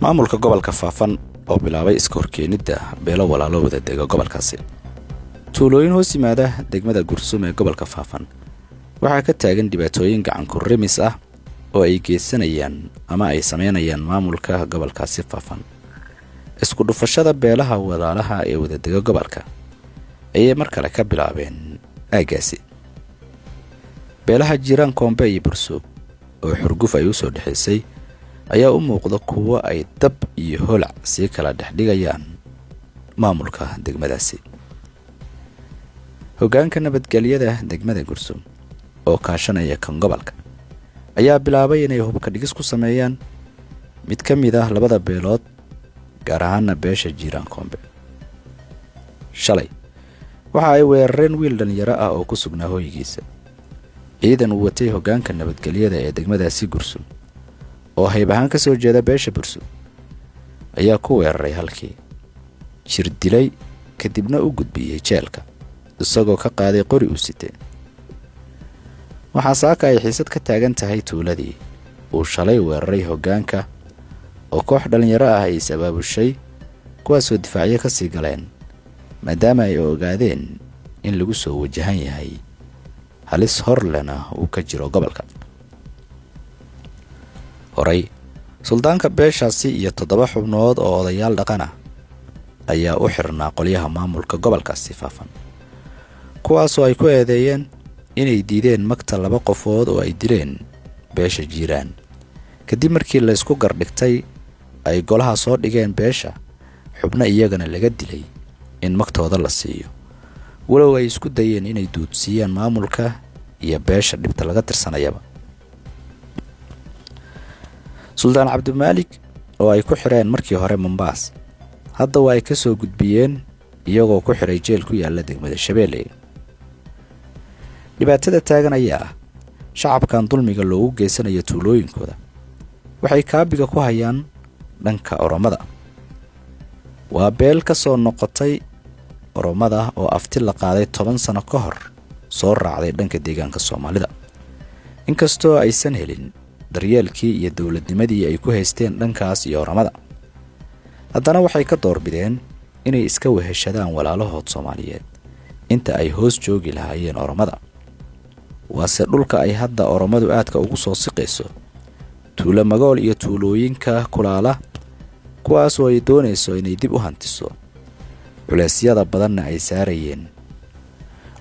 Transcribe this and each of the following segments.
maamulka gobolka Faafan oo bilaabay iska horkeenida beelo walaalo wada dega gobolkaasi. Tuulooyin hoos yimaada degmada Gursum ee gobolka Faafan waxaa ka taagan dhibaatooyin gacan ku rimis ah oo ay geysanayaan ama ay sameynayaan maamulka gobolkaasi Faafan. Isku dhufashada beelaha walaalaha ee wada dega gobolka ayay mar kale ka bilaabeen aagaasi. beelaha jiraan Kombe iyo Bursuug oo xurguf ay u soo dhaxaysay ayaa u muuqda kuwa ay dab iyo holac si kala dhaxdhigayaan maamulka degmadaasi. Hoggaanka nabadgelyada degmada Gursum oo kaashanaya kan gobolka ayaa bilaabay inay hubka dhigis ku sameeyaan mid ka mid ah labada beelood gaar ahaan beesha jiraan Kombe. Shalay waxa ay weerareen wiil dhalinyaro ah oo ku sugnaa hooyigiisa. ciidan uu watay hoggaanka nabadgelyada ee degmadaasi Gursum oo haybahan ka soo jeeda beesha Bursuug ayaa ku weeraray halkii jir dilay kadibna u gudbiyay jeelka isagoo ka qaaday qori u sitay. waxa saaka ay xiisad ka taagan tahay tuuladii uu shalay weeraray hoggaanka oo koox dhalinyaro ah ay sababushay kuwaasoo difaacyo ka sii galeen maadaama ay ogaadeen in lagu soo wajahan yahay halis hor lena uu ka jiro gobolka. horay suldaanka beeshaasi iyo 7 xubnood oo odayaal dhaqan ah ayaa u xirnaa qolyaha maamulka gobolkaasi Faafan kuwaasoo ay ku eedeeyeen inay diideen magta 2 qofood oo ay dileen beesha jiraan. kadib markii la isku gardhigtay ay golaha soo dhigeen beesha xubna iyagana laga dilay in magtooda la siiyo walow ay isku dayeen inay duudsiiyaan maamulka iyo beesha dhibta laga tirsanayaba. Suldaan Cabdimalik oo ay ku xireen markii hore Mombasa hadda waa ay ka soo gudbiyeen iyagoo ku xiray jeel ku yaala degmada Shabeelle. dhibaatada taagan ayaa shacabkan dulmiga loogu geysanayo tuulooyinkooda waxay kaabiga ku hayaan dhanka Oromada. waa beel ka soo noqotay Oromada oo afti la qaaday 10 sano ka hor soo raacday dhanka deegaanka Soomaalida. inkastoo aysan helin daryeelkii iyo dawladnimadii ay ku haysteen dhankaas iyo Oromada haddana waxay ka doorbideen inay iska weheshadaan walaalahood Soomaaliyeed inta ay hoos joogi lahaayeen Oromada. waase dhulka ay hadda Oromadu aadka ugu soo siqayso tuulo magool iyo tuulooyinka kulaala kuwaasoo ay doonayso inay dib u hantiso culeysyada badanna ay saarayeen.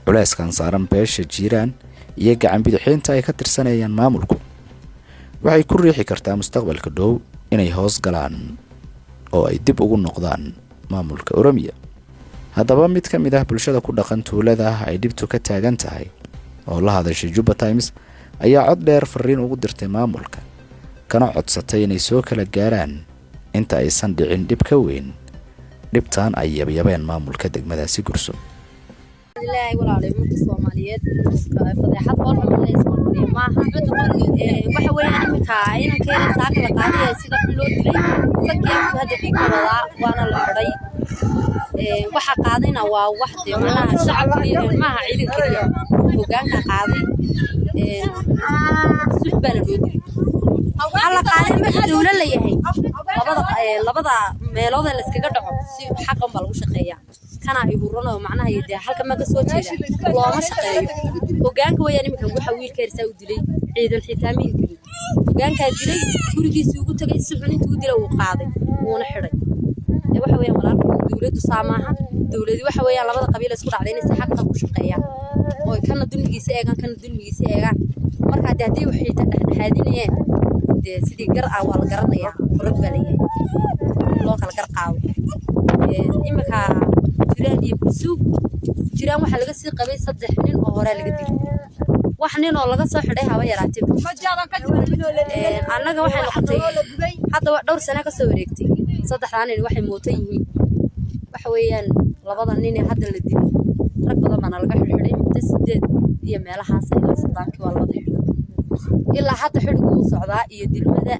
culeyskan saaran beesha jiraan iyo gacan bidixinta ay ka tirsanayaan maamulku waxay ku riixi kartaa mustaqbalka dhow inay hoos galaan oo ay dib ugu noqdaan maamulka Oromiya. haddaba mid ka mid ah bulshada ku dhaqan tuulada ay dhibtu ka taagan tahay oo la hadashay Juba Times ayaa cod dheer fariin ugu dirtay maamulka kana codsatay inay soo kala gaaraan inta aysan dhicin dhib ka weyn dhibtaan ay yabyabeen maamulka degmadaasi Gursum. ilaahay walaalay ummadda Soomaaliyeed iska fadeexad walba ma leeyahay maaha waxa weeyaan imika inaan keenay saaka la qaaday sida loo dilay fakiin hadda dhigada waana la xidhay waxa qaadayna waa wax deegaanaha shacabka maaha ciidan kaliya hoggaanka qaaday suxbana loo dilay alla qaaday ma dawlad la yahay labada meelood la iskaga dhaco si xaqan baa lagu shaqeeyaa kana ay hurano macnaha yidii halka ma ka soo jeeda looma shaqeeyo hoggaanka weeyaan imika waxa wiilka irsaa u dilay ciidan xitaamiin dilay hoggaanka dilay gurigiisa ugu tagay si xun intuu dilay uu qaaday wuuna xidhay waxa weeyaan walaalka dawladdu saamaha dawladdu waxa weeyaan labada qabiil isku dhacday si xaq ku shaqeeyaan oo kana dulmigiisa eegan marka hadii waxay dhexdhexaadinayeen sidii gar ah waa la garanayaa rag baleeyay loo kala gar qaado imika jiraan iyo Bursuug jiraan waxa laga sii qabay 3 nin oo hore laga dilay wax nin oo laga soo xidhay haba yaraatay annaga waxay noqotay hadda dhowr sano ka soo wareegtay 3 nin waxay mootan yihiin waxa weeyaan labada nin ee hadda la dilay rag badan bana laga xidhay muddo 8 iyo meelahaas ilaa 7 waa labada ilaa hadda xidhigu socdaa iyo dilmada